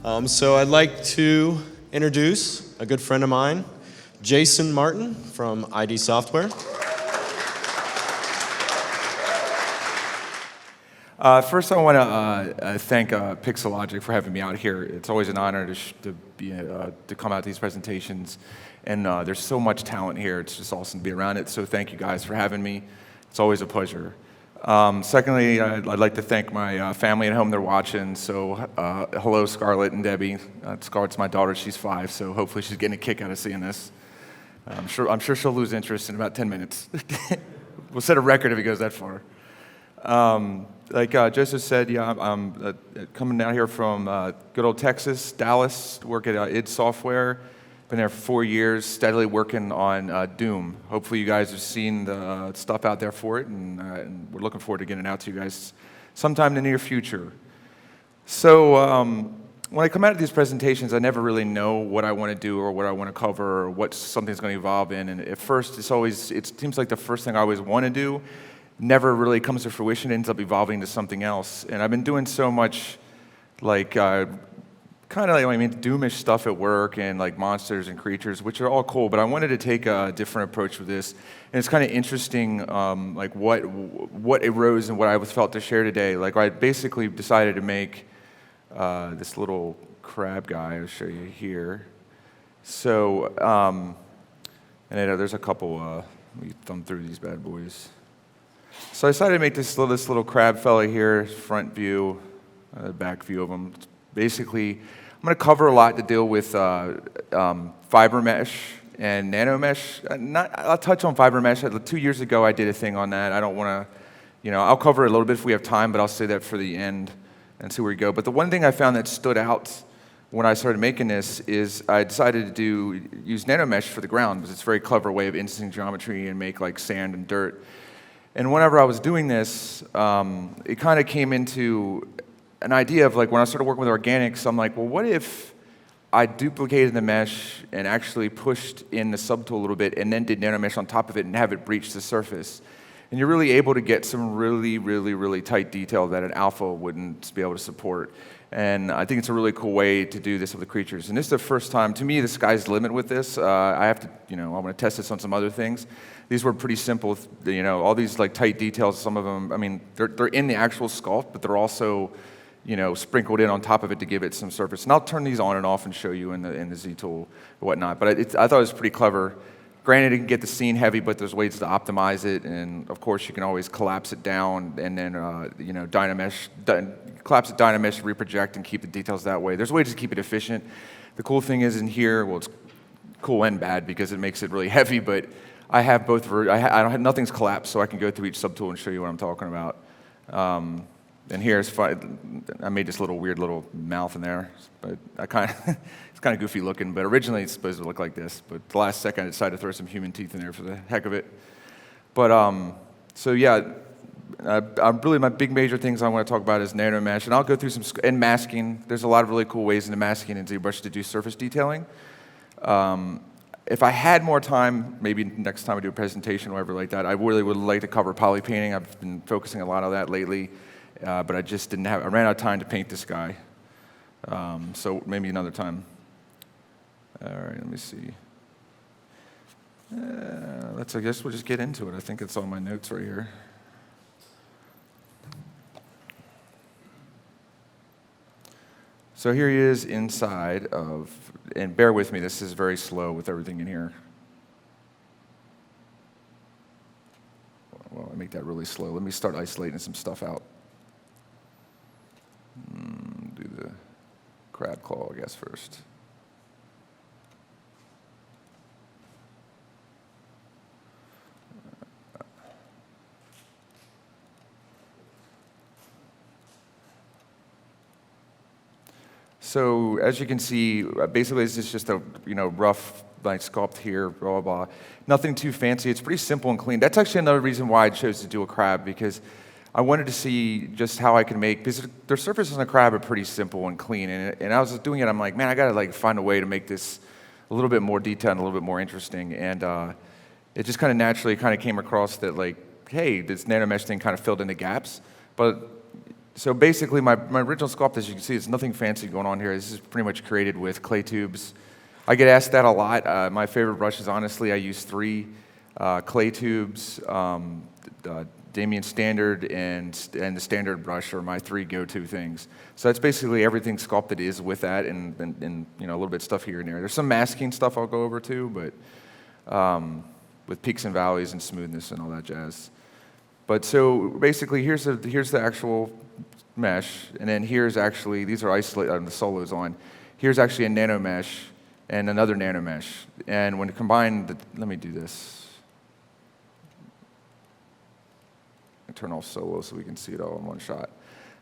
So I'd like to introduce a good friend of mine, Jason Martin from ID Software. First, I want to thank Pixelogic for having me out here. It's always an honor to come out to these presentations, and there's so much talent here. It's just awesome to be around it. So thank you guys for having me. It's always a pleasure. Secondly, I'd like to thank my family at home. They're watching. So hello, Scarlett and Debbie. Scarlett's my daughter. She's 5. So hopefully she's getting a kick out of seeing this. I'm sure she'll lose interest in about 10 minutes. We'll set a record if it goes that far. Like Joseph said, yeah, I'm coming down here from good old Texas, Dallas, to work at ID Software. Been there for 4 years, steadily working on Doom. Hopefully you guys have seen the stuff out there for it, and we're looking forward to getting it out to you guys sometime in the near future. So when I come out of these presentations, I never really know what I want to do or what I want to cover or what something's going to evolve in. And at first, it seems like the first thing I always want to do never really comes to fruition. It ends up evolving to something else. And I've been doing so much like Doomish stuff at work and like monsters and creatures, which are all cool, but I wanted to take a different approach with this. And it's kind of interesting like what arose and what I felt to share today. Like I basically decided to make this little crab guy. I'll show you here. So, and there's a couple, let me thumb through these bad boys. So I decided to make this little crab fella here, front view, back view of him. Basically, I'm going to cover a lot to deal with fiber mesh and nanomesh. I'll touch on fiber mesh. 2 years ago, I did a thing on that. I don't want to, I'll cover it a little bit if we have time, but I'll say that for the end and see where we go. But the one thing I found that stood out when I started making this is I decided to use nanomesh for the ground because it's a very clever way of instancing geometry and make like sand and dirt. And whenever I was doing this, it kind of came into an idea of like when I started working with organics, I'm like, well, what if I duplicated the mesh and actually pushed in the subtool a little bit and then did nanomesh on top of it and have it breach the surface? And you're really able to get some really, really, really tight detail that an alpha wouldn't be able to support. And I think it's a really cool way to do this with the creatures. And this is the first time, to me, the sky's the limit with this. I have to, I want to test this on some other things. These were pretty simple, all these like tight details, some of them, I mean, they're in the actual sculpt, but they're also, sprinkled in on top of it to give it some surface. And I'll turn these on and off and show you in the Z tool and whatnot. But I thought it was pretty clever. Granted, it can get the scene heavy, but there's ways to optimize it. And of course, you can always collapse it down and then, collapse it, dynamesh, reproject, and keep the details that way. There's ways to keep it efficient. The cool thing is in here, well, it's cool and bad because it makes it really heavy, but I have both. Nothing's collapsed, so I can go through each subtool and show you what I'm talking about. And here's fun. I made this weird little mouth in there, but it's kind of goofy looking. But originally it's supposed to look like this. But the last second I decided to throw some human teeth in there for the heck of it. But so yeah, really my big major things I want to talk about is nanomesh, and I'll go through and masking. There's a lot of really cool ways into masking in ZBrush to do surface detailing. If I had more time, maybe next time I do a presentation or whatever like that, I really would like to cover poly painting. I've been focusing a lot on that lately. But I just didn't have, I ran out of time to paint this guy. So maybe another time. All right, let me see. I guess we'll just get into it. I think it's all my notes right here. So here he is inside of, and bear with me, this is very slow with everything in here. Well, I make that really slow. Let me start isolating some stuff out. Do the crab claw, I guess, first. So as you can see, basically this is just a rough like sculpt here, blah, blah, blah. Nothing too fancy. It's pretty simple and clean. That's actually another reason why I chose to do a crab, because I wanted to see just how I can make, because their surfaces on a crab are pretty simple and clean, and I was doing it, I'm like, man, I gotta find a way to make this a little bit more detailed and a little bit more interesting, and it just kind of naturally came across that hey, this nanomesh thing kind of filled in the gaps, but So basically, my original sculpt, as you can see, there's nothing fancy going on here. This is pretty much created with clay tubes. I get asked that a lot. My favorite brushes, honestly, I use 3 clay tubes, Damien Standard, and the Standard brush are my 3 go-to things. So that's basically everything sculpted is with that, and you know, a little bit of stuff here and there. There's some masking stuff I'll go over too, but with peaks and valleys and smoothness and all that jazz. But so basically, here's the actual mesh, and then here's actually, these are isolated, the solos on. Here's actually a nanomesh and another nanomesh. And when combined, let me do this. Turn off solo so we can see it all in one shot.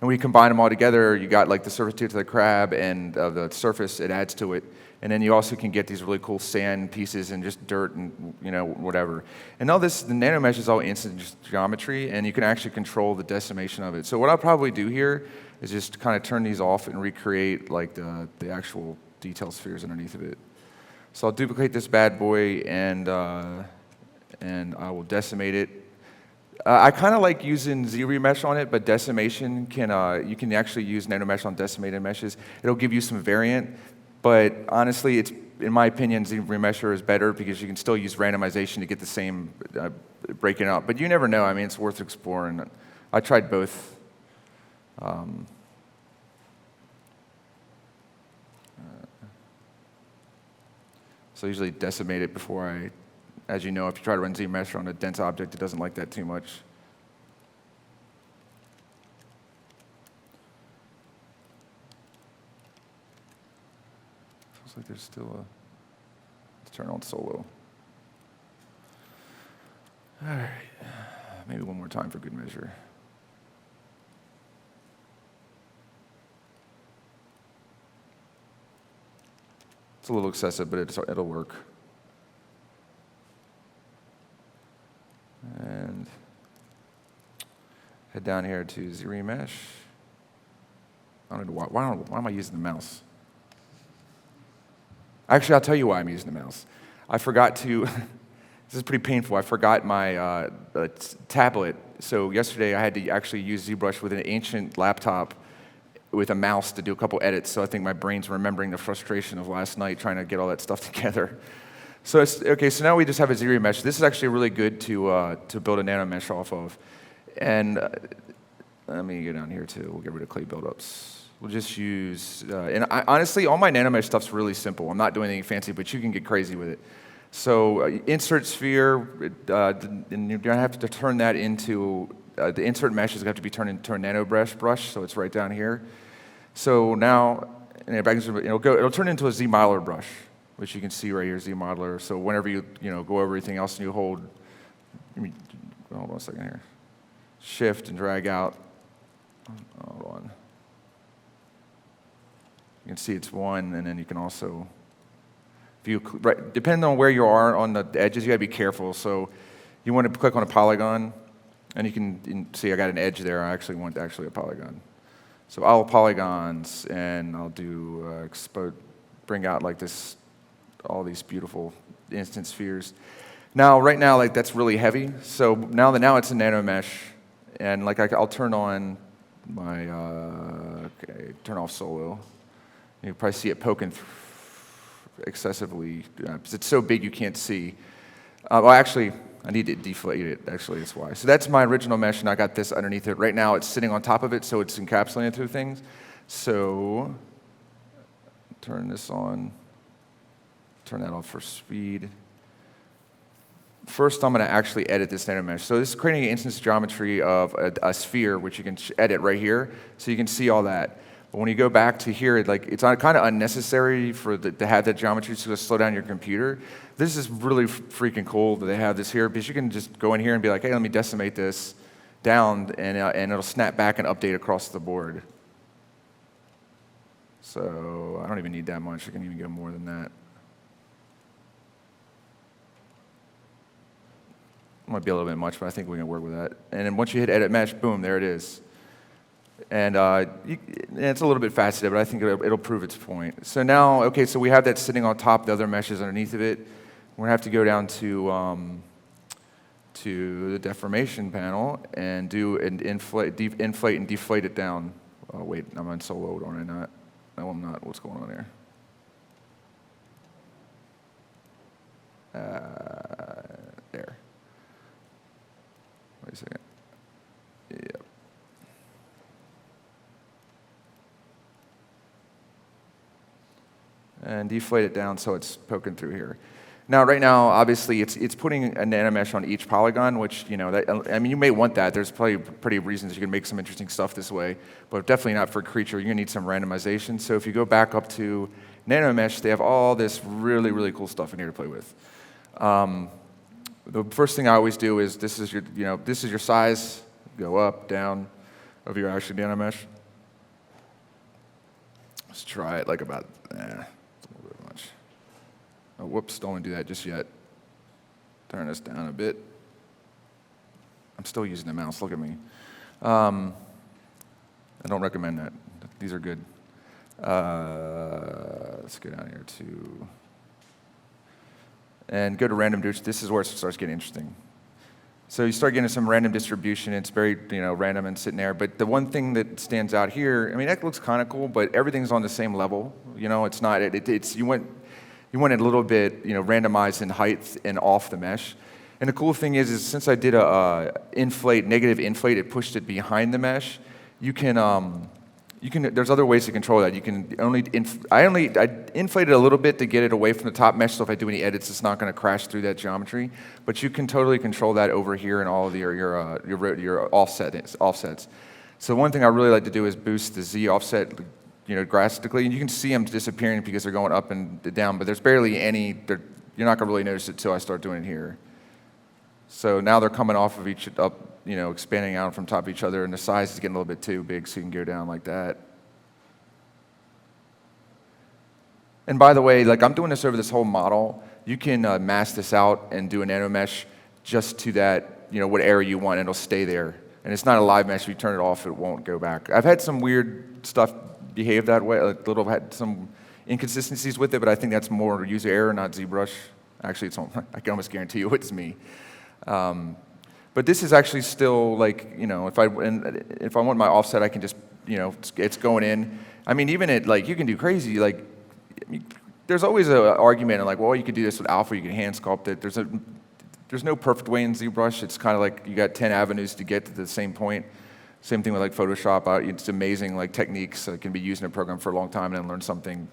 And when you combine them all together, you got like the surface to the crab and the surface, it adds to it. And then you also can get these really cool sand pieces and just dirt and, you know, whatever. And all this, the nanomesh is all instant geometry, and you can actually control the decimation of it. So what I'll probably do here is just kind of turn these off and recreate like the actual detail spheres underneath of it. So I'll duplicate this bad boy, and I will decimate it. I kind of like using ZBrush on it, but decimation you can actually use nanomesh on decimated meshes. It'll give you some variant. But honestly, it's, in my opinion, ZBrush is better because you can still use randomization to get the same breaking out. But you never know. I mean, it's worth exploring. I tried both. So I usually decimate it before I, as you know, if you try to run ZBrush on a dense object, it doesn't like that too much. Like there's still let's turn on solo. All right, maybe one more time for good measure. It's a little excessive, but it'll work. And head down here to Zenimax. I don't know why am I using the mouse? Actually, I'll tell you why I'm using the mouse. I forgot to, this is pretty painful, I forgot my tablet. So yesterday I had to actually use ZBrush with an ancient laptop with a mouse to do a couple edits, so I think my brain's remembering the frustration of last night trying to get all that stuff together. So okay, so now we just have a ZBrush. This is actually really good to build a nanomesh off of. And let me go down here too, we'll get rid of clay buildups. We'll just use, honestly, all my nanomesh stuff's really simple. I'm not doing anything fancy, but you can get crazy with it. So insert sphere, and you're gonna have to turn that into, the insert mesh is gonna have to be turned into a Nanomesh brush, so it's right down here. So now, it'll turn into a Zmodeler brush, which you can see right here, Zmodeler. So whenever you go over everything else and you hold on a second here. Shift and drag out, hold on. You can see it's one, and then you can also, depending on where you are on the edges, you gotta be careful. So you want to click on a polygon, and you can see I got an edge there. I actually want a polygon. So all polygons, and I'll do bring out like this, all these beautiful instant spheres. Now, right now, like that's really heavy. So now it's a nanomesh, and like I'll turn on my turn off solo. You can probably see it poking excessively because it's so big you can't see. Well, actually, I need to deflate it. Actually, that's why. So that's my original mesh, and I got this underneath it. Right now, it's sitting on top of it, so it's encapsulated through things. So turn this on. Turn that off for speed. First, I'm going to actually edit this nanomesh. So this is creating an instance geometry of a sphere, which you can edit right here, so you can see all that. But when you go back to here, like it's kind of unnecessary to have that geometry to slow down your computer. This is really freaking cool that they have this here, because you can just go in here and be like, hey, let me decimate this down, and it'll snap back and update across the board. So I don't even need that much. I can even go more than that. Might be a little bit much, but I think we can work with that. And then once you hit edit mesh, boom, there it is. And it's a little bit faceted, but I think it'll prove its point. So now, okay, so we have that sitting on top, the other meshes underneath of it. We're gonna have to go down to to the deformation panel and do an inflate and deflate it down. Oh wait, I'm on solo, don't I not? No, I'm not. What's going on here? There. Wait a second. Yep. And deflate it down so it's poking through here. Now, right now, obviously, it's putting a nanomesh on each polygon, which, you know, I mean, you may want that. There's probably pretty reasons you can make some interesting stuff this way, but definitely not for a creature. You're going to need some randomization. So if you go back up to Nanomesh, they have all this really, really cool stuff in here to play with. The first thing I always do is this is your size. Go up, down of your actual Nanomesh. Let's try it like about, it's a little bit much. Oh, whoops, don't want to do that just yet. Turn this down a bit. I'm still using the mouse, look at me. I don't recommend that. These are good. Let's get down here to, and go to random distribution. This is where it starts getting interesting. So you start getting some random distribution. It's very, random and sitting there. But the one thing that stands out here, I mean, that looks kind of cool, but everything's on the same level. It's not. It's you want it a little bit, randomized in height and off the mesh. And the cool thing is since I did a negative inflate, it pushed it behind the mesh. There's other ways to control that. You can I inflated a little bit to get it away from the top mesh, so if I do any edits, it's not going to crash through that geometry. But you can totally control that over here in all of your offsets. So one thing I really like to do is boost the Z offset, drastically, and you can see them disappearing because they're going up and down. But there's barely any. You're not going to really notice it until I start doing it here. So now they're coming off of each up. Expanding out from top of each other, and the size is getting a little bit too big, so you can go down like that. And by the way, like I'm doing this over this whole model, you can mask this out and do a nanomesh just to that, what area you want, and it'll stay there. And it's not a live mesh. If you turn it off, it won't go back. I've had some weird stuff behave that way, had some inconsistencies with it, but I think that's more user error, not ZBrush. Actually, I can almost guarantee you it's me. But this is actually still like, if I want my offset, I can just, it's going in. I mean, even you can do crazy. There's always an argument of well, you could do this with alpha, you can hand sculpt it. There's no perfect way in ZBrush. It's kind of like you got 10 avenues to get to the same point. Same thing with Photoshop. It's amazing techniques that can be used in a program for a long time and then learn something,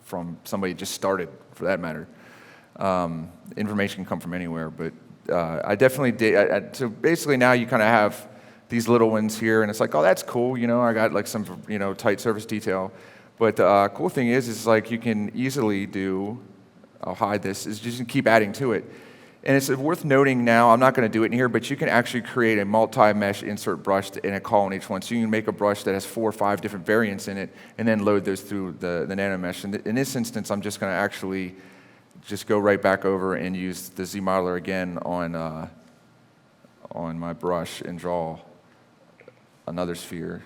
from somebody who just started, for that matter. Information can come from anywhere, but I definitely did. So basically now you kind of have these little ones here, and it's oh, that's cool. I got some, tight surface detail. But the cool thing is you can easily do, I'll hide this, is just keep adding to it. And it's worth noting now, I'm not going to do it in here, but you can actually create a multi-mesh insert brush and a call on each one. So you can make a brush that has 4 or 5 different variants in it, and then load those through the Nanomesh. And in this instance, I'm just going to actually just go right back over and use the Zmodeler again on my brush and draw another sphere.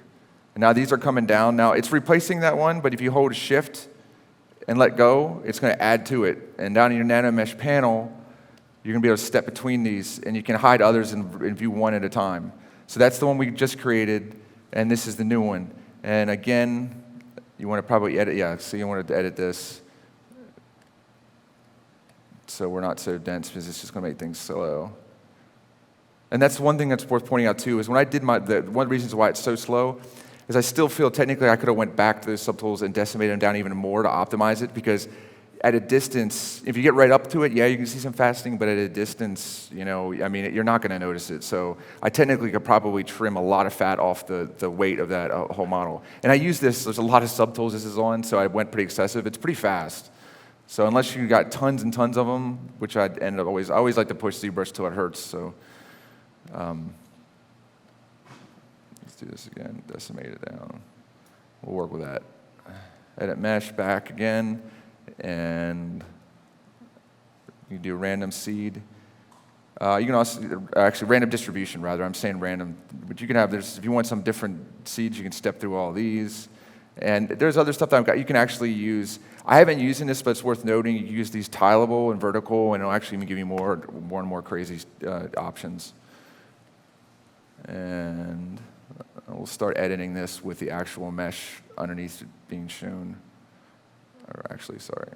And now these are coming down. Now it's replacing that one, but if you hold Shift and let go, it's going to add to it. And down in your Nanomesh panel, you're going to be able to step between these, and you can hide others and view one at a time. So that's the one we just created, and this is the new one. And again, you want to probably edit, so you want to edit this. So we're not so dense because it's just going to make things slow. And that's one thing that's worth pointing out too, is when I did one of the reasons why it's so slow is I still feel technically I could have went back to those subtools and decimated them down even more to optimize it, because at a distance, if you get right up to it, you can see some faceting, but at a distance, you're not going to notice it. So I technically could probably trim a lot of fat off the weight of that whole model. And I use this, there's a lot of subtools this is on, so I went pretty excessive. It's pretty fast. So unless you got tons and tons of them, which I always like to push ZBrush till it hurts. So let's do this again, decimate it down. We'll work with that. Edit mesh back again, and you do random seed. You can also, actually random distribution rather, I'm saying random, but you can have this, if you want some different seeds, you can step through all these. And there's other stuff that I've got. You can actually use. I haven't used this, but it's worth noting. You can use these tileable and vertical, and it'll actually even give you more and more crazy options. And we'll start editing this with the actual mesh underneath being shown. Or actually, sorry.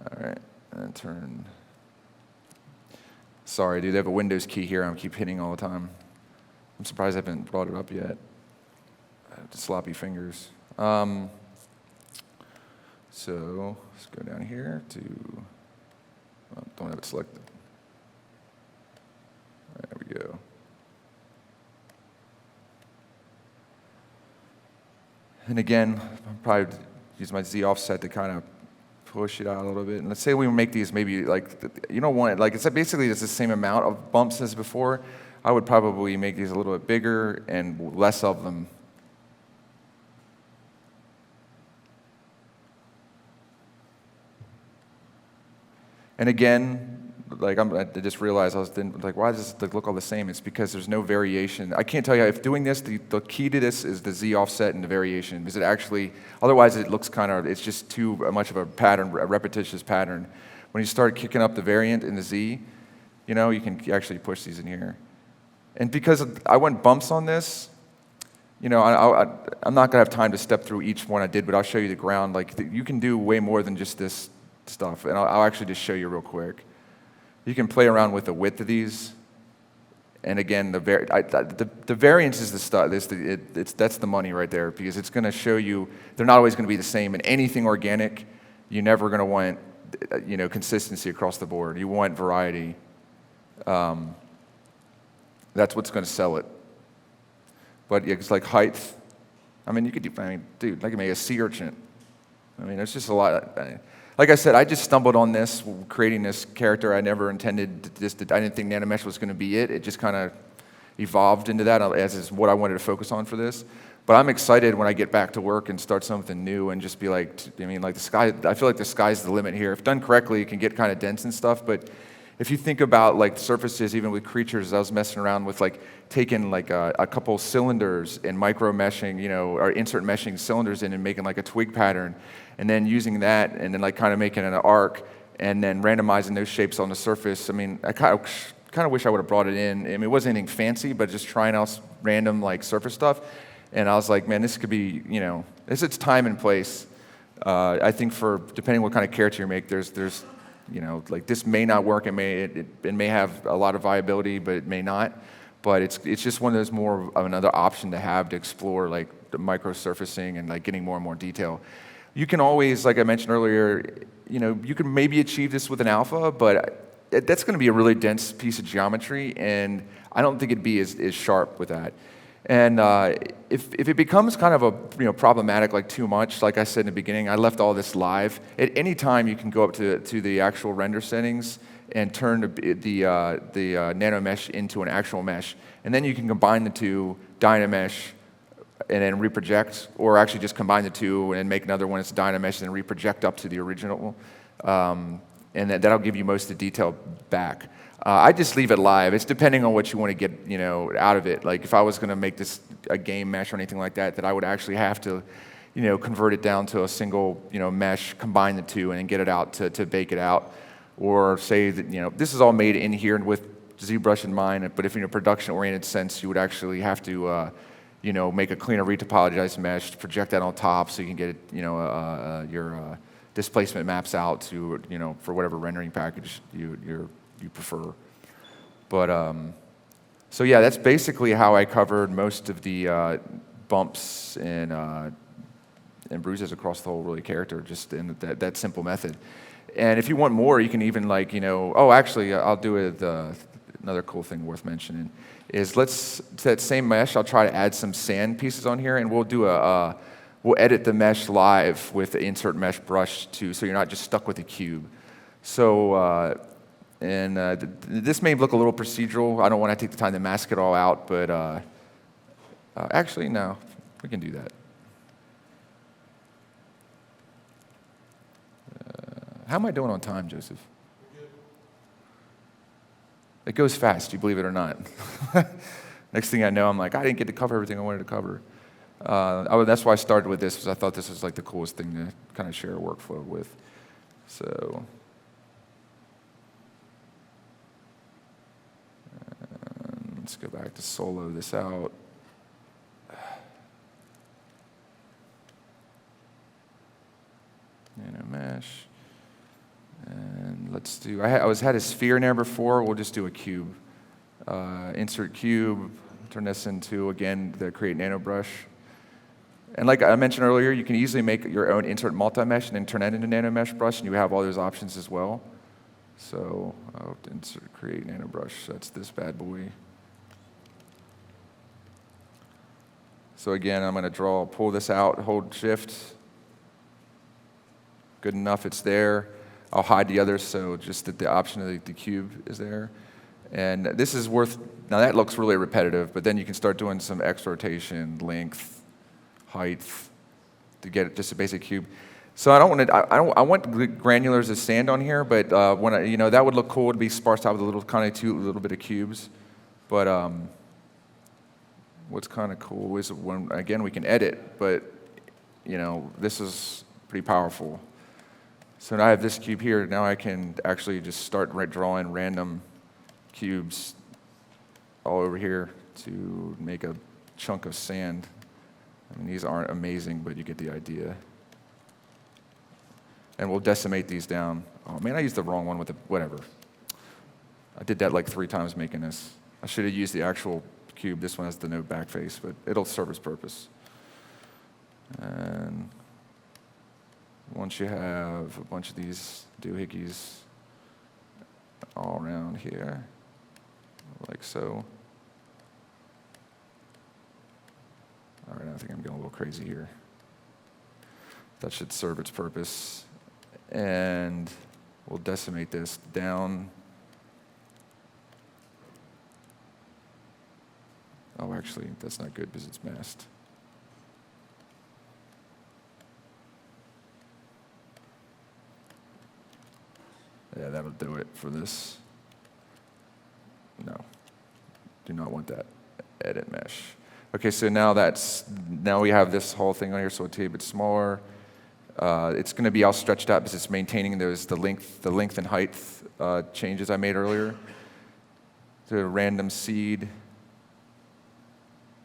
All right, and turn. Sorry, dude, they have a Windows key here I keep hitting all the time. I'm surprised I haven't brought it up yet. I have sloppy fingers. So let's go down here to, don't have it selected. There we go. And again, I'll probably use my Z offset to kind of push it out a little bit. And let's say we make these maybe like, you don't want it, like it's basically it's the same amount of bumps as before. I would probably make these a little bit bigger and less of them. And again, like I just realized why does this look all the same? It's because there's no variation. I can't tell you if doing this, the key to this is the Z offset and the variation. Because it actually, otherwise it looks it's just too much of a pattern, a repetitious pattern. When you start kicking up the variant in the Z, you can actually push these in here. And because I went bumps on this, I'm not gonna have time to step through each one I did, but I'll show you the ground. Like you can do way more than just this stuff, and I'll actually just show you real quick. You can play around with the width of these, and again, the variance is the stuff. That's the money right there, because it's going to show you they're not always going to be the same. And anything organic, you're never going to want, consistency across the board. You want variety. That's what's going to sell it. But it's like height. I mean, dude, I can make a sea urchin. I mean, there's just a lot. Like I said, I just stumbled on this, creating this character. I never intended I didn't think Nanomesh was going to be it. It just kind of evolved into that as is what I wanted to focus on for this. But I'm excited when I get back to work and start something new and just be like, like the sky, I feel like the sky's the limit here. If done correctly, it can get kind of dense and stuff, but if you think about like surfaces, even with creatures, I was messing around with like taking like a couple cylinders and micro meshing, or insert meshing cylinders in and making like a twig pattern, and then using that and then like kind of making an arc and then randomizing those shapes on the surface. I mean, I kind of wish I would have brought it in. I mean, it wasn't anything fancy, but just trying out random like surface stuff. And I was like, man, this could be, this is time and place. I think for depending what kind of character you make, there's like this may not work. It may have a lot of viability, but it may not. But it's just one of those more of another option to have to explore like the micro surfacing and like getting more and more detail. You can always, like I mentioned earlier, you can maybe achieve this with an alpha, but that's going to be a really dense piece of geometry, and I don't think it'd be as sharp with that. And if it becomes kind of a problematic, like too much, like I said in the beginning, I left all this live. At any time, you can go up to the actual render settings and turn the Nanomesh into an actual mesh, and then you can combine the two, Dynamesh, and then reproject, or actually just combine the two and make another one. It's Dynamesh and then reproject up to the original, and that'll give you most of the detail back. I just leave it live. It's depending on what you want to get, out of it. Like if I was going to make this a game mesh or anything like that, I would actually have to, convert it down to a single, mesh, combine the two, and then get it out to bake it out. Or say that, this is all made in here with ZBrush in mind. But if in a production-oriented sense, you would actually have to, make a cleaner retopologized mesh, project that on top, so you can get your displacement maps out to, for whatever rendering package you prefer. But so yeah, that's basically how I covered most of the bumps and bruises across the whole really character, just in that simple method. And if you want more, you can even like actually I'll do it. Another cool thing worth mentioning is that same mesh. I'll try to add some sand pieces on here, and we'll do we'll edit the mesh live with the insert mesh brush too, so you're not just stuck with a cube. So. This may look a little procedural. I don't want to take the time to mask it all out, but actually, no, we can do that. How am I doing on time, Joseph? It goes fast, you believe it or not. Next thing I know, I'm like, I didn't get to cover everything I wanted to cover. That's why I started with this, because I thought this was like the coolest thing to kind of share a workflow with. So, let's go back to solo this out. Nanomesh. And let's do, I had a sphere in there before, we'll just do a cube. Insert cube, turn this into, again, the create NanoBrush. And like I mentioned earlier, you can easily make your own insert multi-mesh and then turn that into Nanomesh brush, and you have all those options as well. So I'll insert create NanoBrush, that's this bad boy. So again, I'm gonna pull this out, hold shift. Good enough, it's there. I'll hide the others, so just that the option of the cube is there. And this is now that looks really repetitive, but then you can start doing some X rotation, length, height, to get just a basic cube. So I want granulars as sand on here, but that would look cool to be sparsed out with a little bit of cubes. But what's kind of cool is when, again, we can edit, but this is pretty powerful. So now I have this cube here. Now I can actually just start drawing random cubes all over here to make a chunk of sand. I mean, these aren't amazing, but you get the idea. And we'll decimate these down. Oh man, I used the wrong one with the, whatever. I did that like 3 times making this. I should have used the actual cube. This one has the no back face, but it'll serve its purpose. And once you have a bunch of these doohickeys all around here, like so. All right, I think I'm getting a little crazy here. That should serve its purpose. And we'll decimate this down. Oh, actually, that's not good because it's masked. Yeah, that'll do it for this. No, do not want that. Edit mesh. Okay, so now we have this whole thing on here, so it's a bit smaller. It's going to be all stretched out because it's maintaining the length and height changes I made earlier. The random seed.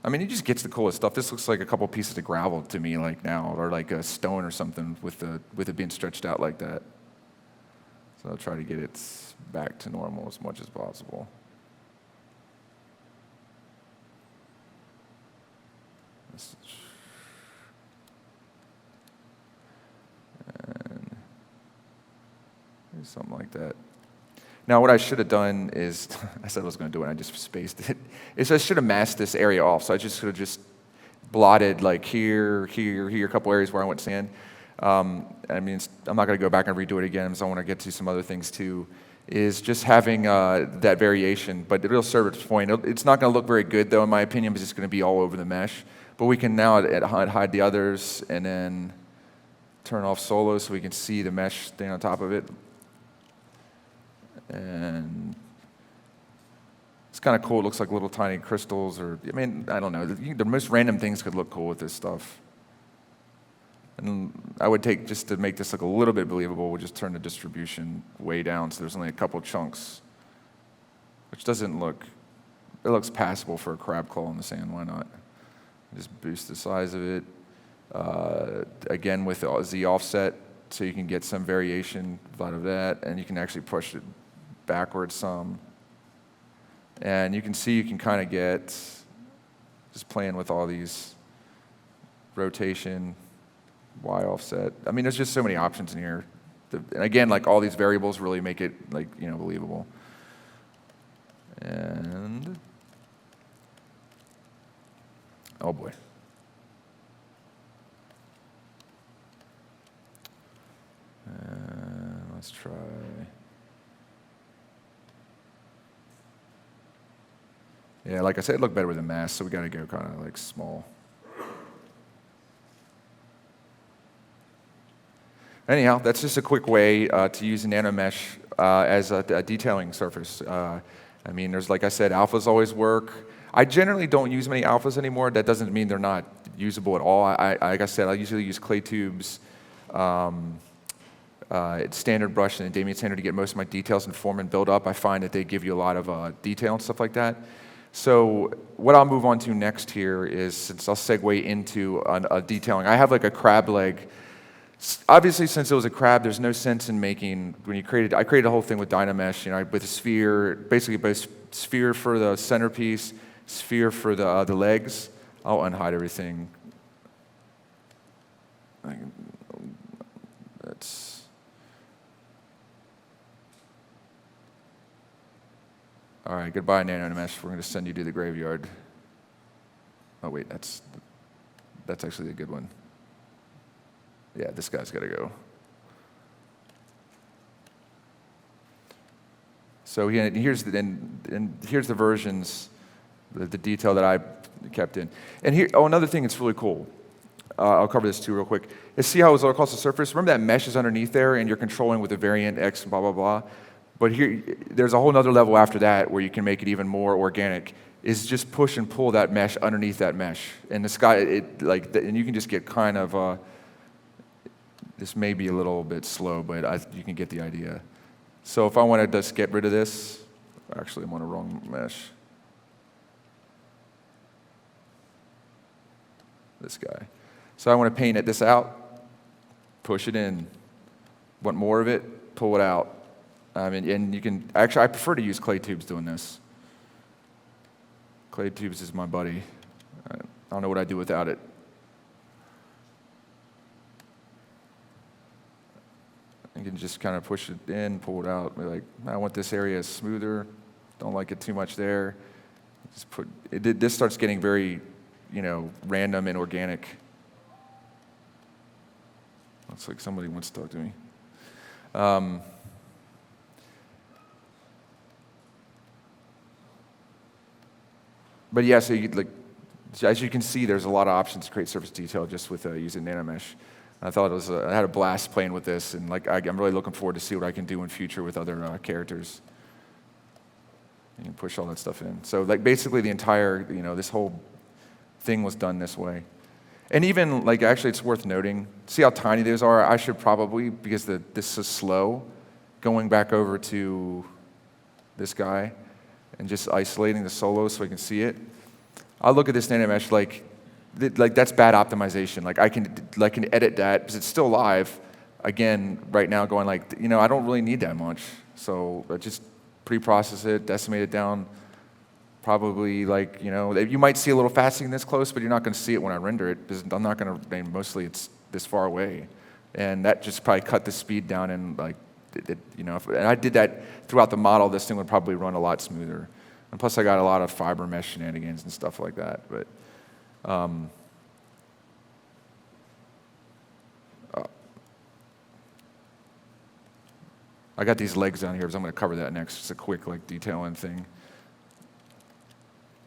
I mean, it just gets the coolest stuff. This looks like a couple pieces of gravel to me, like now, or like a stone or something with it being stretched out like that. So I'll try to get it back to normal as much as possible. And something like that. Now, what I should have done is, I said I was going to do it, and I just spaced it, is I should have masked this area off. So I just could have just blotted like here, a couple areas where I went sand. I mean, I'm not going to go back and redo it again, because I want to get to some other things too, is just having that variation, but it'll serve its point. It's not going to look very good, though, in my opinion, because it's going to be all over the mesh. But we can now hide the others and then turn off solo so we can see the mesh thing on top of it. And it's kind of cool. It looks like little tiny crystals, or, I mean, I don't know. The most random things could look cool with this stuff. And I would take, just to make this look a little bit believable, we'll just turn the distribution way down so there's only a couple chunks, which doesn't look, it looks passable for a crab claw in the sand. Why not? Just boost the size of it. Again, with the Z offset, so you can get some variation out of that, and you can actually push it backwards some. And you can see you can kind of get, just playing with all these rotation, Y offset. I mean, there's just so many options in here. And again, like all these variables really make it like, believable. And, oh boy. Let's try. Yeah, like I said, it looked better with a mask, so we got to go kind of like small. Anyhow, that's just a quick way to use Nanomesh as a detailing surface. I mean, there's, like I said, alphas always work. I generally don't use many alphas anymore. That doesn't mean they're not usable at all. Like I said, I usually use clay tubes, standard brush, and Damien standard to get most of my details and form and build up. I find that they give you a lot of detail and stuff like that. So what I'll move on to next here is, since I'll segue into a detailing, I have like a crab leg. Obviously, since it was a crab, there's no sense in making, I created a whole thing with Dynamesh, with a sphere, basically both sphere for the centerpiece, sphere for the legs. I'll unhide everything. That's... All right, goodbye, Nanomesh. We're going to send you to the graveyard. Oh, wait, that's actually a good one. Yeah, this guy's got to go. So here's the versions, the detail that I kept in. And here, another thing that's really cool. I'll cover this too real quick. Is see how it was all across the surface? Remember that mesh is underneath there, and you're controlling with the variant X and blah blah blah. But here, there's a whole other level after that where you can make it even more organic. Is just push and pull that mesh underneath that mesh, and the sky, and you can just get kind of. This may be a little bit slow, but you can get the idea. So if I want to just get rid of this, actually I'm on the wrong mesh. This guy. So I want to paint this out, push it in. Want more of it? Pull it out. And you can, actually I prefer to use clay tubes doing this. Clay tubes is my buddy. I don't know what I'd do without it. You can just kind of push it in, pull it out. Be like, I want this area smoother. Don't like it too much there. Just put it. This starts getting very, random and organic. Looks like somebody wants to talk to me. But yeah, so as you can see, there's a lot of options to create surface detail just with using Nanomesh. I thought I had a blast playing with this, and I'm really looking forward to see what I can do in future with other characters. You can push all that stuff in. So basically the entire, this whole thing was done this way. And even actually it's worth noting, see how tiny those are? I should probably, because this is slow, going back over to this guy and just isolating the solo so I can see it. I look at this Nanomesh that's bad optimization. I can edit that because it's still live. Again, right now going I don't really need that much. So I just pre-process it, decimate it down. Probably you might see a little faceting this close, but you're not going to see it when I render it because I'm not going to. Mostly it's this far away, and that just probably cut the speed down and and I did that throughout the model. This thing would probably run a lot smoother. And plus, I got a lot of fiber mesh shenanigans and stuff like that. But I got these legs down here because I'm going to cover that next. It's a quick detailing thing.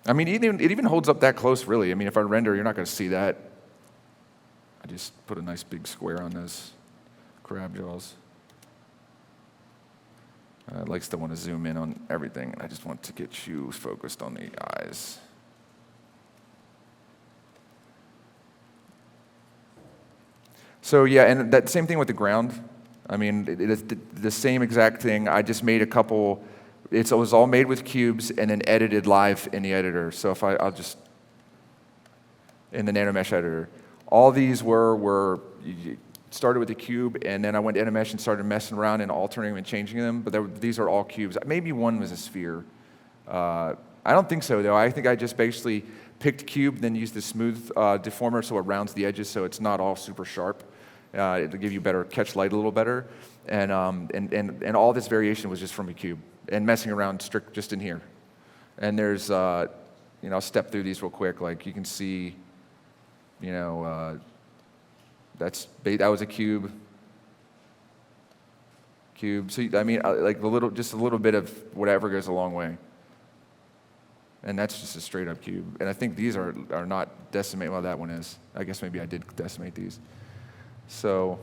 I mean, it even holds up that close, really. I mean, if I render, you're not going to see that. I just put a nice big square on those crab jaws. I likes to want to zoom in on everything, and I just want to get you focused on the eyes. So yeah, and that same thing with the ground. I mean, it is the same exact thing. I just made a couple. It was all made with cubes and then edited live in the editor. So if I'll just in the Nanomesh editor, all these were started with a cube, and then I went to Nanomesh and started messing around and altering them and changing them. But these are all cubes. Maybe one was a sphere. I don't think so though. I think I just basically picked cube, then used the smooth deformer so it rounds the edges, so it's not all super sharp. It'll give you catch light a little better, and all this variation was just from a cube and messing around just in here. And there's, I'll step through these real quick. You can see, that was a cube. So I mean, just a little bit of whatever goes a long way. And that's just a straight up cube. And I think these are not decimated. Well, that one is. I guess maybe I did decimate these. So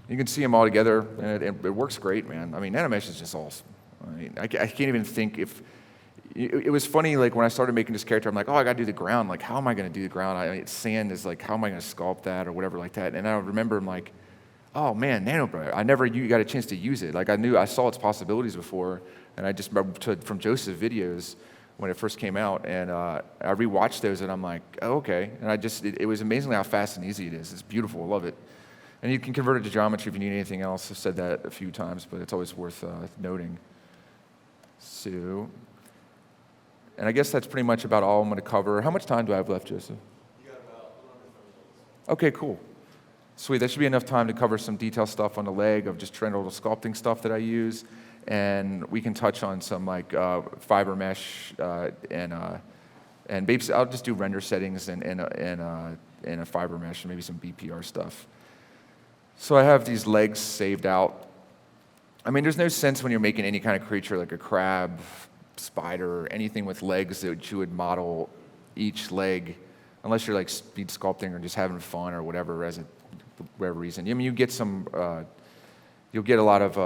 You can see them all together, and it works great, man. I mean, Nanomesh is just awesome. I mean, I can't even think if... It was funny, like, when I started making this character, I'm like, oh, I got to do the ground. Like, how am I going to do the ground? Sand is like, how am I going to sculpt that or whatever like that? And I remember, I'm like, oh, man, Nanomesh. I never got a chance to use it. Like, I saw its possibilities before, and I just remember from Joseph's videos when it first came out, and I rewatched those, and I'm like, oh, okay. And it was amazingly how fast and easy it is. It's beautiful. I love it. And you can convert it to geometry if you need anything else. I've said that a few times, but it's always worth noting. So, and I guess that's pretty much about all I'm going to cover. How much time do I have left, Joseph? You got about 100 minutes. Okay, cool. Sweet. That should be enough time to cover some detail stuff on the leg of just trend little sculpting stuff that I use. And we can touch on some like fiber mesh and basically I'll just do render settings and a fiber mesh and maybe some BPR stuff. So I have these legs saved out. I mean, there's no sense when you're making any kind of creature like a crab, spider, anything with legs that you would model each leg, unless you're like speed sculpting or just having fun or whatever, whatever reason. I mean, you get some, you'll get a lot of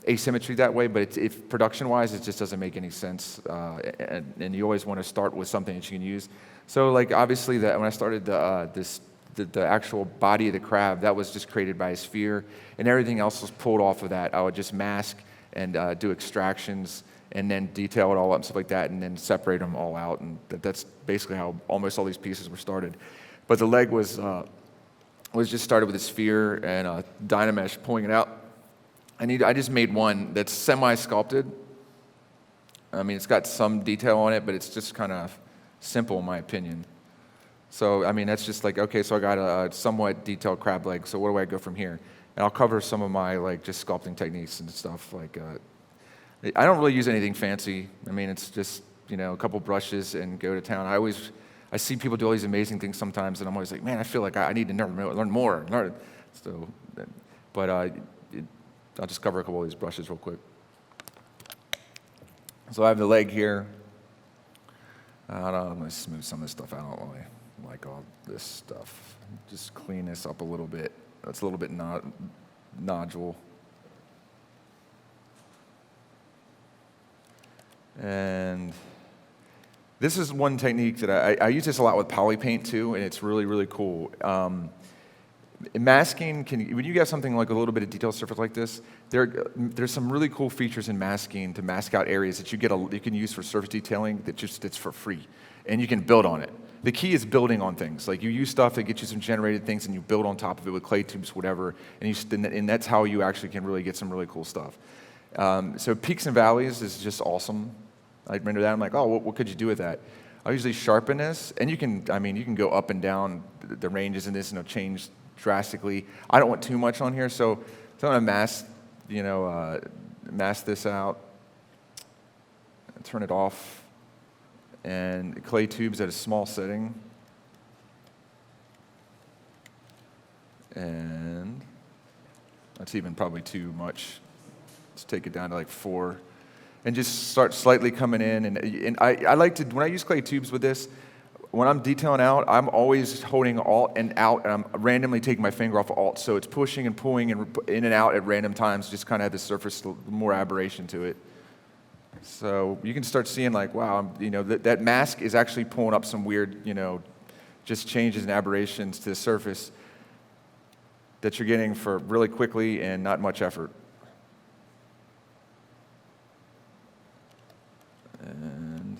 asymmetry that way, but if production-wise, it just doesn't make any sense, and you always want to start with something that you can use. So, like, obviously, when I started the actual body of the crab, that was just created by a sphere, and everything else was pulled off of that. I would just mask and do extractions, and then detail it all up and stuff like that, and then separate them all out, and that's basically how almost all these pieces were started. But the leg was just started with a sphere and a Dynamesh pulling it out. I just made one that's semi-sculpted. I mean, it's got some detail on it, but it's just kind of simple in my opinion. So, I mean, that's just like, okay, so I got a somewhat detailed crab leg, so where do I go from here? And I'll cover some of my, like, just sculpting techniques and stuff. Like, I don't really use anything fancy. I mean, it's just, a couple brushes and go to town. I see people do all these amazing things sometimes, and I'm always like, man, I feel like I need to learn more. So, but I'll just cover a couple of these brushes real quick. So I have the leg here. I'm going to smooth some of this stuff out. I don't really like all this stuff. Just clean this up a little bit. That's a little bit nodule. And this is one technique that I use this a lot with poly paint too, and it's really, really cool. Masking, when you get something like a little bit of detailed surface like this, there's some really cool features in masking to mask out areas that you can use for surface detailing it's for free, and you can build on it. The key is building on things. Like you use stuff that gets you some generated things, and you build on top of it with clay tubes, whatever, and that's how you actually can really get some really cool stuff. So peaks and valleys is just awesome. I render that. I'm like, oh, what could you do with that? I usually sharpen this, and you can go up and down the ranges in this, and it'll change drastically. I don't want too much on here, so I'm gonna mask this out, and turn it off, and clay tubes at a small setting, and that's even probably too much. Let's take it down to like 4. And just start slightly coming in. And I like to, when I use clay tubes with this, when I'm detailing out, I'm always holding Alt and out, and I'm randomly taking my finger off of Alt. So it's pushing and pulling and in and out at random times, just kind of have the surface more aberration to it. So you can start seeing like, wow, that mask is actually pulling up some weird, just changes and aberrations to the surface that you're getting for really quickly and not much effort. And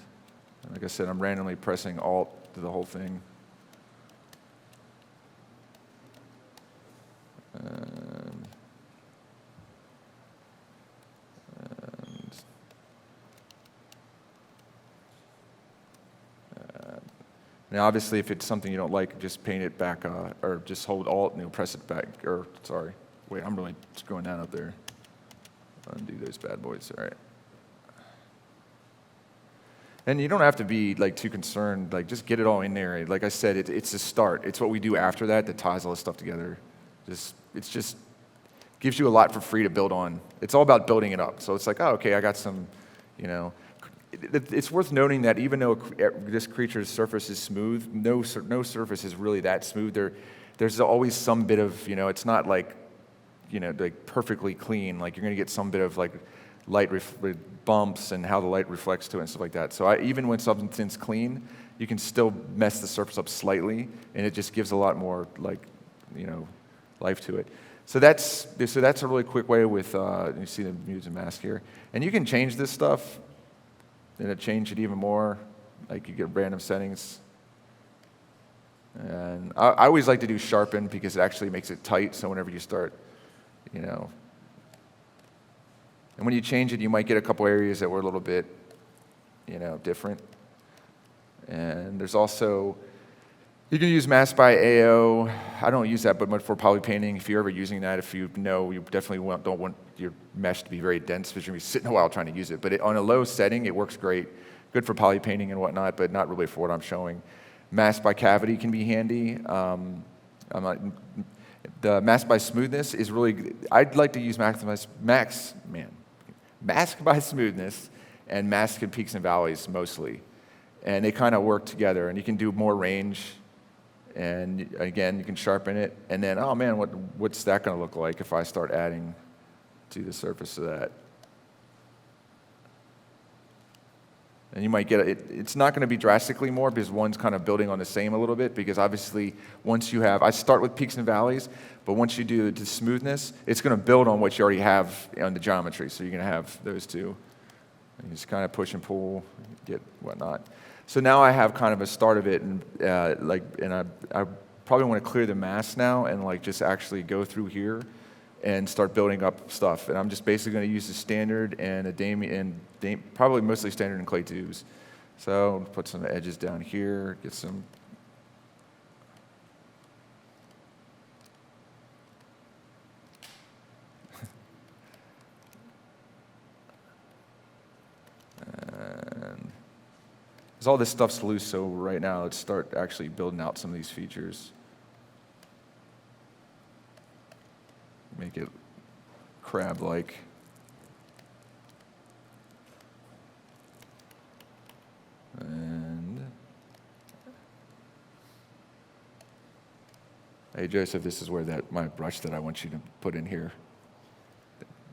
like I said, I'm randomly pressing Alt to the whole thing. And now, obviously, if it's something you don't like, just paint it back, or just hold Alt and you'll press it back. Or sorry, wait, I'm really screwing that up there. Undo those bad boys. All right. And you don't have to be like too concerned. Like just get it all in there. Like I said, it's a start. It's what we do after that ties all this stuff together. It's just gives you a lot for free to build on. It's all about building it up. So it's like, oh, okay, I got some, It's worth noting that even though this creature's surface is smooth, no surface is really that smooth. There's always some bit of, it's not like like perfectly clean. Like you're going to get some bit of like light bumps and how the light reflects to it and stuff like that. So even when something's clean, you can still mess the surface up slightly, and it just gives a lot more like life to it. So that's a really quick way with you see the music mask here, and you can change this stuff, and it change it even more. Like you get random settings. And I always like to do sharpen because it actually makes it tight, so whenever you start, and when you change it, you might get a couple areas that were a little bit, different. And there's also, you can use mask by AO. I don't use that, but for poly painting, if you're ever using that, if you definitely don't want your mesh to be very dense because you're going to be sitting a while trying to use it. But on a low setting, it works great. Good for poly painting and whatnot, but not really for what I'm showing. Mask by cavity can be handy. The mask by smoothness is really, I'd like to use mask by smoothness and mask in peaks and valleys mostly. And they kind of work together, and you can do more range. And again, you can sharpen it. And then, oh man, what's that going to look like if I start adding to the surface of that? And you might get it's not going to be drastically more because one's kind of building on the same a little bit, because obviously once you have, I start with peaks and valleys, but once you do the smoothness, it's going to build on what you already have on the geometry. So you're going to have those two. And you just kind of push and pull, get whatnot. So now I have kind of a start of it, and I probably want to clear the mask now and like just actually go through here and start building up stuff. And I'm just basically going to use the standard and probably mostly standard and clay tubes. So put some edges down here, get some. And all this stuff's loose, so right now let's start actually building out some of these features. Make it crab-like. And hey, Joseph, this is where my brush that I want you to put in here.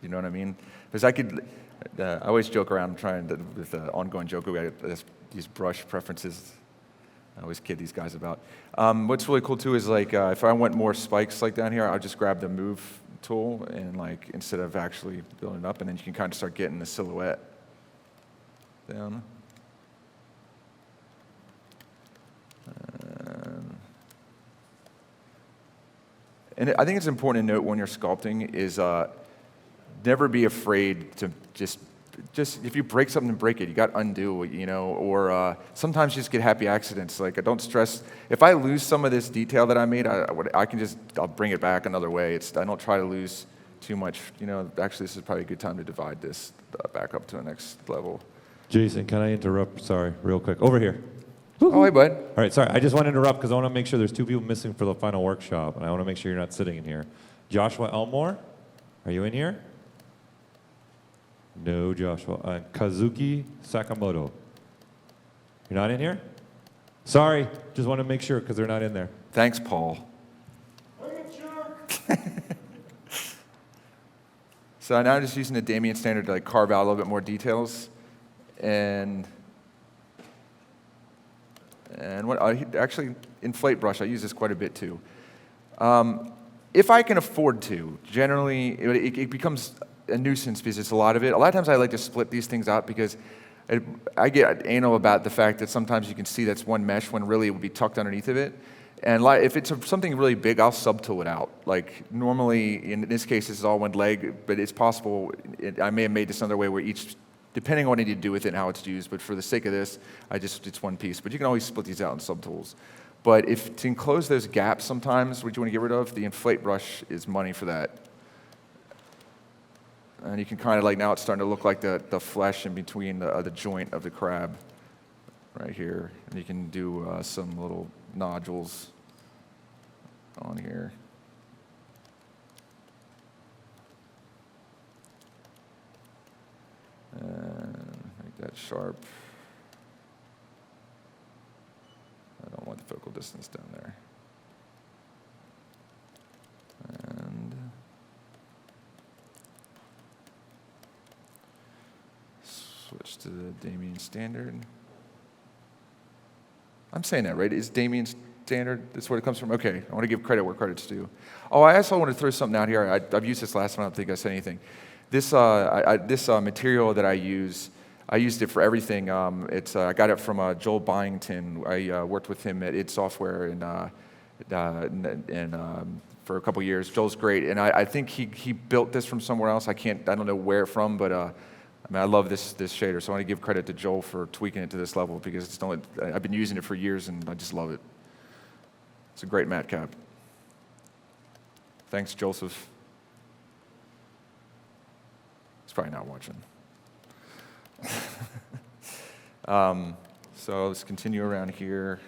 You know what I mean? Because I always joke around with the ongoing joke about these brush preferences. I always kid these guys about. What's really cool too is like if I want more spikes like down here, I'll just grab the move tool and like instead of actually building it up, and then you can kind of start getting the silhouette down. And I think it's important to note when you're sculpting is never be afraid to just if you break something, break it. You got to undo it, or sometimes just get happy accidents. Like, I don't stress. If I lose some of this detail that I made, I'll bring it back another way. I don't try to lose too much. Actually, this is probably a good time to divide this back up to the next level. Jason, can I interrupt? Sorry, real quick. Over here. Oh, hey, bud. All right, sorry. I just want to interrupt because I want to make sure there's 2 people missing for the final workshop, and I want to make sure you're not sitting in here. Joshua Elmore, are you in here? No, Joshua. Kazuki Sakamoto. You're not in here? Sorry, just want to make sure because they're not in there. Thanks, Paul. So now I'm just using the Damien standard to like carve out a little bit more details, and what actually inflate brush. I use this quite a bit too. If I can afford to, generally it becomes a nuisance because it's a lot of it. A lot of times I like to split these things out because I get anal about the fact that sometimes you can see that's one mesh when really it would be tucked underneath of it. And if it's something really big, I'll subtool it out. Like normally, in this case, this is all one leg, but it's possible, I may have made this another way where depending on what I need to do with it and how it's used, but for the sake of this, it's one piece. But you can always split these out in subtools. But to enclose those gaps sometimes, what you want to get rid of, the inflate brush is money for that. And you can kind of now it's starting to look like the flesh in between the joint of the crab right here. And you can do some little nodules on here. And make that sharp. I don't want the focal distance down there. And to Damien Standard. I'm saying that, right? Is Damien Standard? That's where it comes from? Okay, I want to give credit where credit's due. Oh, I also want to throw something out here. I've used this last time. I don't think I said anything. This material that I used it for everything. I got it from Joel Byington. I worked with him at id Software for a couple years. Joel's great, and I think he built this from somewhere else. I don't know where from, but I love this shader. So I want to give credit to Joel for tweaking it to this level because I've been using it for years and I just love it. It's a great mat cap. Thanks, Joseph. He's probably not watching. So let's continue around here.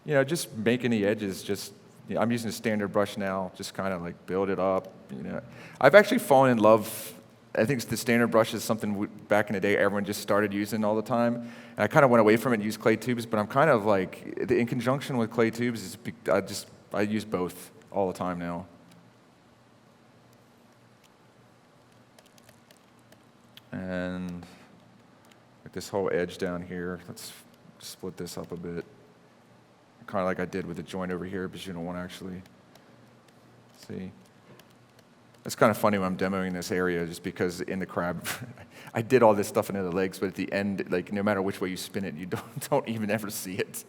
Just making the edges. I'm using a standard brush now. Just kind of like build it up. I've actually fallen in love. I think the standard brush is something back in the day everyone just started using all the time. And I kind of went away from it and used clay tubes, but I'm kind of like, in conjunction with clay tubes, I use both all the time now. And like this whole edge down here, let's split this up a bit. Kind of like I did with the joint over here, but you don't want to actually see. It's kind of funny when I'm demoing this area just because in the crab, I did all this stuff into the legs, but at the end, like no matter which way you spin it, you don't even ever see it.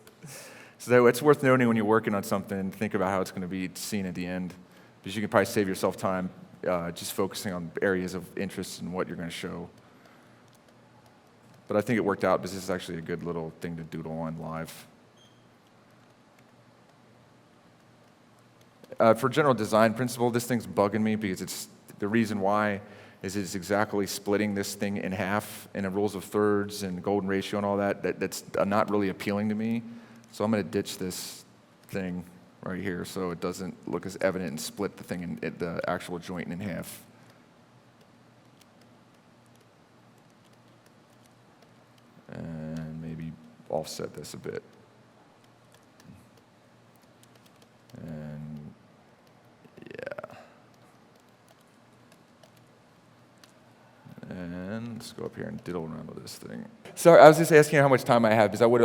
So it's worth noting when you're working on something, think about how it's going to be seen at the end, because you can probably save yourself time just focusing on areas of interest and what you're going to show. But I think it worked out because this is actually a good little thing to doodle on live. For general design principle, this thing's bugging me because the reason why is it's exactly splitting this thing in half in the rules of thirds and golden ratio and all that's not really appealing to me. So I'm going to ditch this thing right here so it doesn't look as evident and split the thing the actual joint in half. And maybe offset this a bit. And yeah. And let's go up here and diddle around with this thing. Sorry, I was just asking how much time I have because I was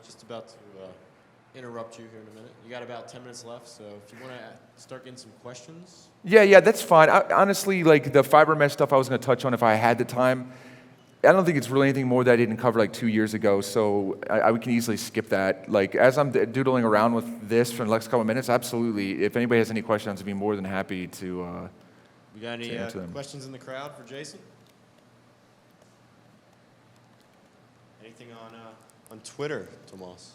just about to interrupt you here in a minute. You got about 10 minutes left, so if you want to start getting some questions. Yeah, that's fine. Honestly, like the fiber mesh stuff I was going to touch on if I had the time. I don't think it's really anything more that I didn't cover like 2 years ago, so we can easily skip that. Like as I'm doodling around with this for the next couple of minutes, absolutely. If anybody has any questions, I'd be more than happy to. You got any questions in the crowd for Jason? Anything on Twitter, Tomas?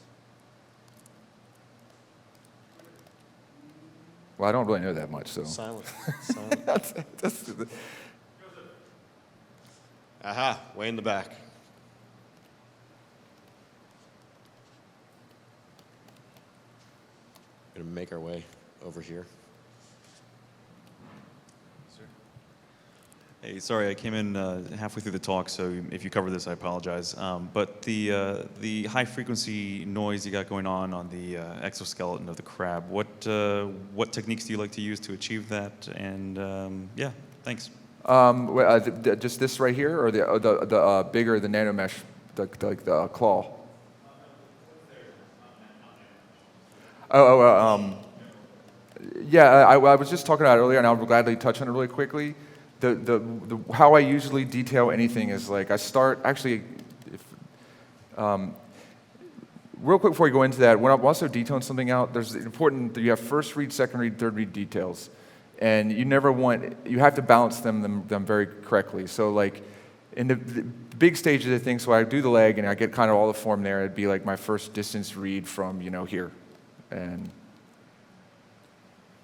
Well, I don't really know that much, so. Silent. Aha, way in the back. Gonna make our way over here. Hey, sorry, I came in halfway through the talk, so if you cover this, I apologize. But the high frequency noise you got going on the exoskeleton of the crab, what techniques do you like to use to achieve that? And yeah, thanks. Just this right here, or the bigger, the Nanomesh, the claw? Yeah, I was just talking about it earlier, and I'll gladly touch on it really quickly. How I usually detail anything is like I start actually. Real quick before we go into that, when I'm also detailing something out, there's important that you have first read, second read, third read details. And you have to balance them very correctly. So like in the big stages of things, so I do the leg and I get kind of all the form there, it'd be like my first distance read from, here. And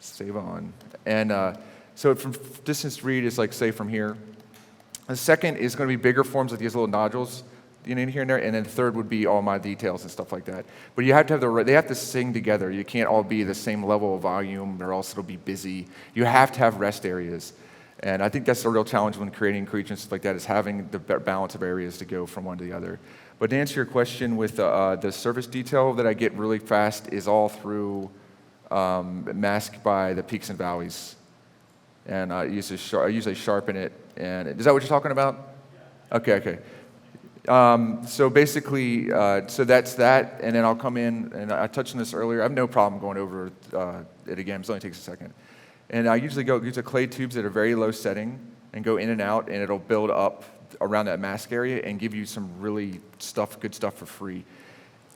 save on. And so from distance read is like, say, from here. The second is going to be bigger forms of these little nodules in here and there, and then the third would be all my details and stuff like that. But you have to have they have to sing together. You can't all be the same level of volume, or else it'll be busy. You have to have rest areas, and I think that's the real challenge when creating creatures and stuff like that is having the balance of areas to go from one to the other. But to answer your question with the surface detail that I get really fast is all through masked by the peaks and valleys, and I usually sharpen it. And is that what you're talking about? Okay. So basically, so that's that, and then I'll come in, and I touched on this earlier. I have no problem going over it again. It only takes a second. And I usually use a clay tubes at a very low setting and go in and out, and it'll build up around that mask area and give you some really good stuff for free.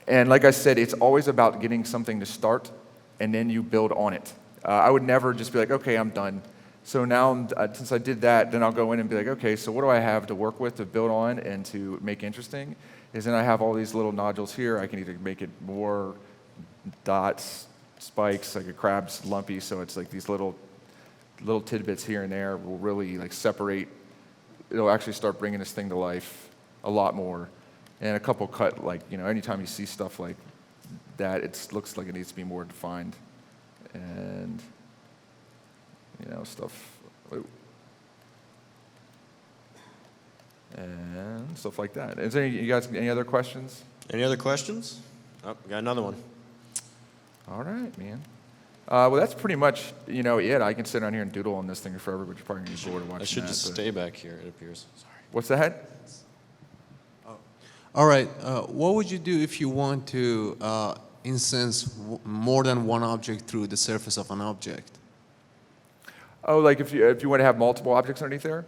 And like I said, it's always about getting something to start, and then you build on it. I would never just be like, okay, I'm done. So now, since I did that, then I'll go in and be like, okay, so what do I have to work with, to build on, and to make interesting? Is then I have all these little nodules here. I can either make it more dots, spikes, like a crab's lumpy, so it's like these little tidbits here and there will really like separate. It'll actually start bringing this thing to life a lot more. And a couple cut, like, anytime you see stuff like that, it looks like it needs to be more defined. And, stuff. And stuff like that. Is there you guys any other questions? Any other questions? Oh, we got another one. All right, man. Well, that's pretty much, it. I can sit down here and doodle on this thing forever, but you're probably going to be bored of watching I should that, just but- stay back here, it appears. Sorry. What's that? All right. What would you do if you want to instance more than one object through the surface of an object? Oh, like if you want to have multiple objects underneath there?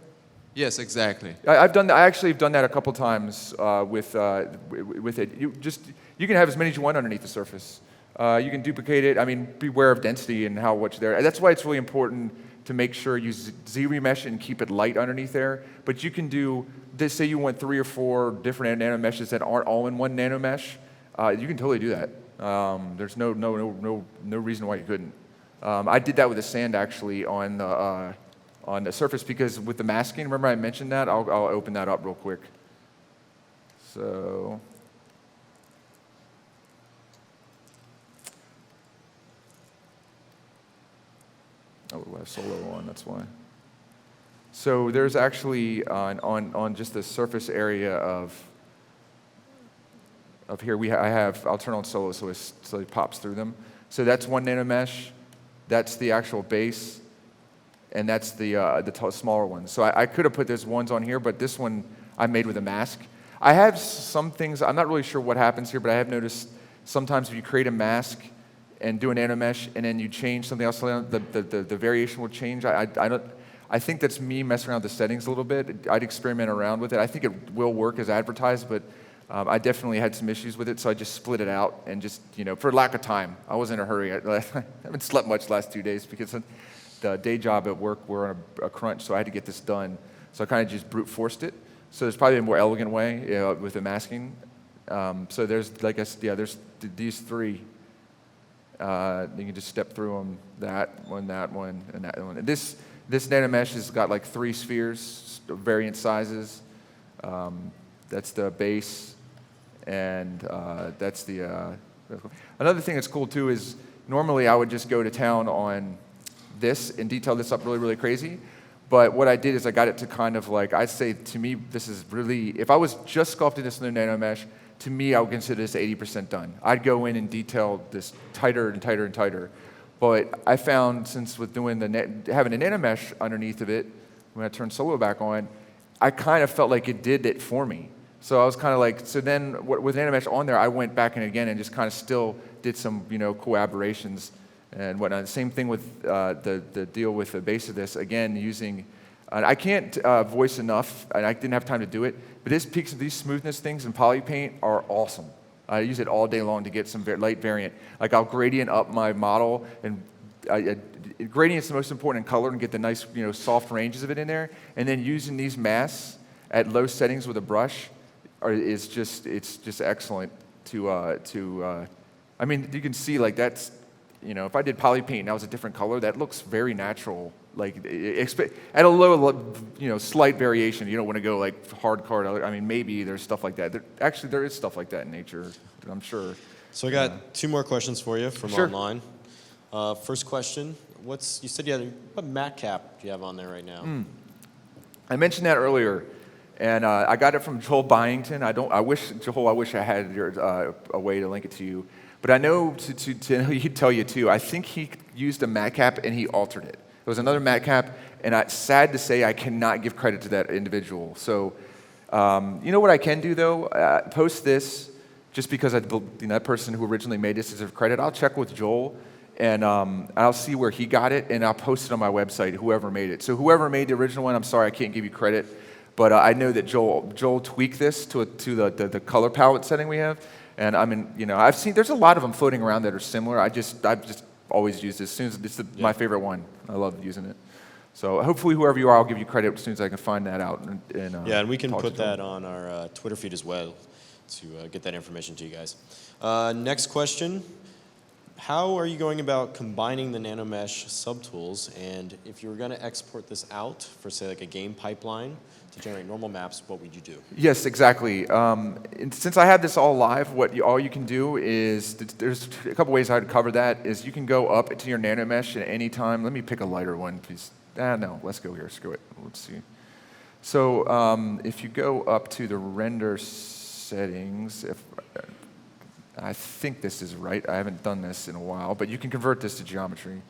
Yes, exactly. I've done that. I actually have done that a couple times with it. You can have as many as you want underneath the surface. You can duplicate it. I mean, beware of density and how much there. That's why it's really important to make sure you Z-remesh it and keep it light underneath there. But you can do, say you want 3 or 4 different nanomeshes that aren't all in one nanomesh. You can totally do that. There's no reason why you couldn't. I did that with the sand actually on the surface because with the masking, remember I mentioned that? I'll open that up real quick. So. Oh, we have solo on, that's why. So there's actually, on just the surface area of here, I'll turn on solo so it pops through them. So that's one nanomesh, that's the actual base, and that's the smaller one. So I could have put those ones on here, but this one I made with a mask. I have some things, I'm not really sure what happens here, but I have noticed sometimes if you create a mask and do a nanomesh, and then you change something else, the variation will change. I think that's me messing around with the settings a little bit. I'd experiment around with it. I think it will work as advertised, but I definitely had some issues with it, so I just split it out and just, for lack of time. I wasn't in a hurry. I haven't slept much the last 2 days because the day job at work, we're on a crunch, so I had to get this done. So I kind of just brute forced it. So there's probably a more elegant way with the masking. So there's, there's these 3. You can just step through them, that one, and that one. And this nanomesh has got like 3 spheres, variant sizes. That's the base, and that's the... Another thing that's cool too is normally I would just go to town on this and detail this up really, really crazy. But what I did is I got it to kind of like, I'd say to me, this is really, if I was just sculpting this in the nanomesh, to me, I would consider this 80% done. I'd go in and detail this tighter and tighter and tighter. But I found, since with doing having a nanomesh underneath of it, when I turned solo back on, I kind of felt like it did it for me. So I was kind of like, so then with nanomesh on there, I went back in again and just kind of still did some, cool aberrations and whatnot. Same thing with the deal with the base of this, again, using, I can't voice enough, and I didn't have time to do it, but these smoothness things in poly paint are awesome. I use it all day long to get some light variant. Like I'll gradient up my model, and gradient's the most important in color, and get the nice, soft ranges of it in there. And then using these masks at low settings with a brush it's just excellent to. I mean, you can see like that's, if I did poly paint and that was a different color, that looks very natural. Like at a low, slight variation. You don't want to go like hardcore. I mean, maybe there's stuff like that. There is stuff like that in nature, I'm sure. So I got 2 more questions for you from Sure. online. First question: you said you had what matte cap do you have on there right now? I mentioned that earlier, and I got it from Joel Byington. I wish I had a way to link it to you, but I know he'd tell you too. I think he used a matte cap and he altered it. There was another matte cap, and sad to say, I cannot give credit to that individual. So You know what I can do though? Post this just because that person who originally made this deserves credit. I'll check with Joel and I'll see where he got it and I'll post it on my website, whoever made it. So whoever made the original one, I'm sorry I can't give you credit, but I know that Joel tweaked this to the color palette setting we have. And I mean, I've seen, there's a lot of them floating around that are similar. I've just always used this. It's my favorite one. I love using it. So hopefully whoever you are, I'll give you credit as soon as I can find that out. And we can put that on our Twitter feed as well to get that information to you guys. Next question. How are you going about combining the Nanomesh subtools? And if you were going to export this out for, say, like a game pipeline to generate normal maps, what would you do? Yes, exactly. And since I have this all live, all you can do is, there's a couple ways I'd cover that, is you can go up to your Nanomesh at any time. Let me pick a lighter one, please. No, let's go here, screw it. Let's see. So if you go up to the render settings, I think this is right. I haven't done this in a while, but you can convert this to geometry.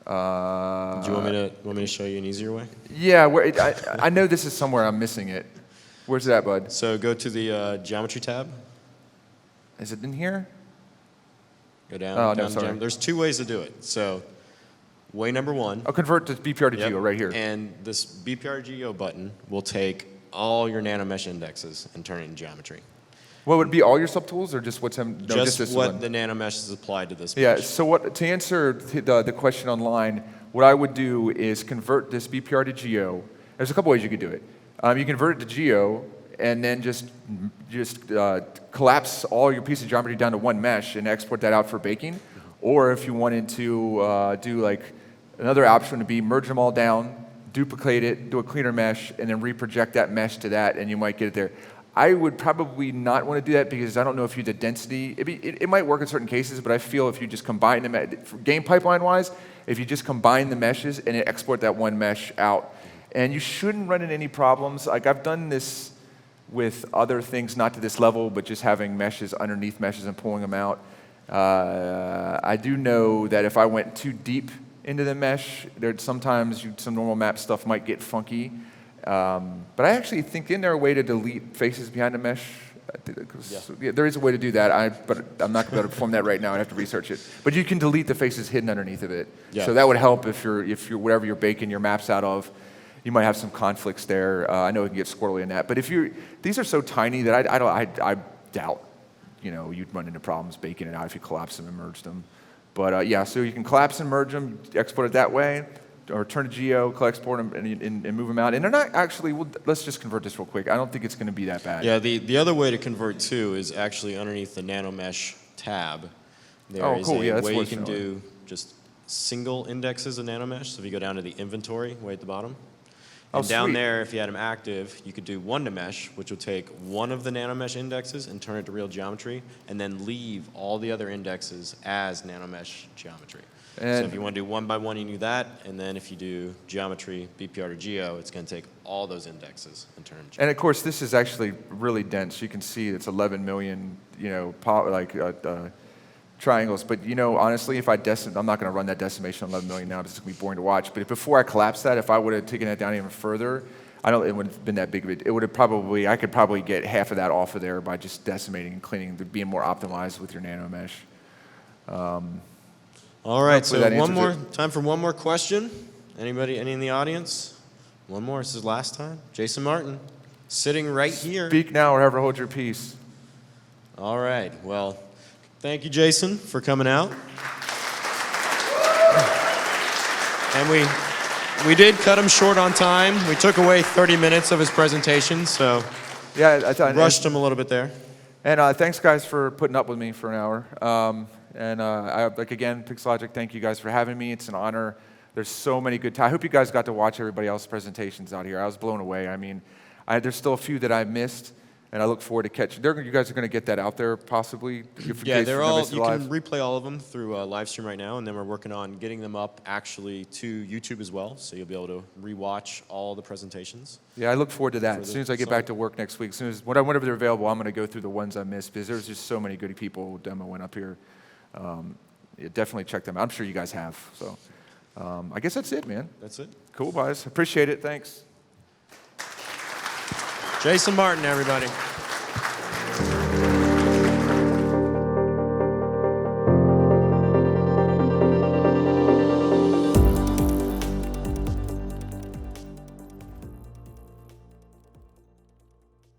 Do you want me to show you an easier way? Yeah, I know this is somewhere I'm missing it. Where's that, bud? So go to the geometry tab. Is it in here? Go down. Oh, no, down sorry. There's two ways to do it. So way number one. I'll convert to BPR to Geo right here. And this BPR Geo button will take all your Nanomesh indexes and turn it into geometry. What would it be, all your subtools, or just what's just this what one? the Nanomesh is applied to this Yeah, mesh. so to answer the question online, what I would do is convert this BPR to Geo. There's a couple ways you could do it. You convert it to Geo, and then just collapse all your pieces of geometry down to one mesh and export that out for baking. Or if you wanted to do like another option would be merge them all down, duplicate it, do a cleaner mesh, and then reproject that mesh to that, and you might get it there. I would probably not want to do that because I don't know if you the density. It might work in certain cases, but I feel if you just combine them, game pipeline wise, if you just combine the meshes and export that one mesh out, and you shouldn't run into any problems. Like I've done this with other things, not to this level, but just having meshes underneath meshes and pulling them out. I do know that if I went too deep into the mesh, sometimes some normal map stuff might get funky. But I actually think isn't there a way to delete faces behind the mesh? Yeah, there is a way to do that, but I'm not going to be able to perform that right now. I'd have to research it. But you can delete the faces hidden underneath of it. Yeah. So that would help if you're whatever you're baking your maps out of. You might have some conflicts there. I know it can get squirrely in that. But these are so tiny that I doubt you'd run into problems baking it out if you collapse them and merge them. But yeah, so you can collapse and merge them, export it that way. Or turn to Geo, export them, and move them out. And they're not actually, let's just convert this real quick. I don't think it's going to be that bad. Yeah, the other way to convert too is actually underneath the Nanomesh tab. There is cool. Yeah, a that's way you what's can showing. do just single indexes of Nanomesh. So if you go down to the inventory way at the bottom, and down sweet. there, if you had them active, you could do one to mesh, which would take one of the Nanomesh indexes and turn it to real geometry, and then leave all the other indexes as Nanomesh geometry. So if you want to do one by one, you do that, and then if you do geometry, BPR to Geo, it's going to take all those indexes and turn them geometry. And of course, this is actually really dense. You can see it's 11 million, triangles. But honestly, if I'm not going to run that decimation on 11 million now. It's going to be boring to watch. But before I collapse that, if I would have taken that down even further, it wouldn't have been that big of it. It would have I could probably get half of that off of there by just decimating and cleaning, being more optimized with your Nanomesh. All right, so Hopefully time for one more question. Any in the audience? One more, this is last time. Jason Martin, sitting right here. Speak now or ever hold your peace. All right, well, thank you, Jason, for coming out. And we did cut him short on time. We took away 30 minutes of his presentation, so Yeah, I thought rushed him a little bit there. And thanks, guys, for putting up with me for an hour. Again, Pixelogic, thank you guys for having me. It's an honor. There's so many good I hope you guys got to watch everybody else's presentations out here. I was blown away. I mean, there's still a few that I missed, and I look forward to catching. You guys are going to get that out there, possibly? Yeah, they're all. You can replay all of them through live stream right now, and then we're working on getting them up actually to YouTube as well, so you'll be able to rewatch all the presentations. Yeah, I look forward to that. For As the soon as I get back to work next week, whenever they're available, I'm going to go through the ones I missed because there's just so many good people demoing up here. Yeah, definitely check them out. I'm sure you guys have. So I guess that's it, man. That's it. Cool, guys. Appreciate it. Thanks. Jason Martin, everybody.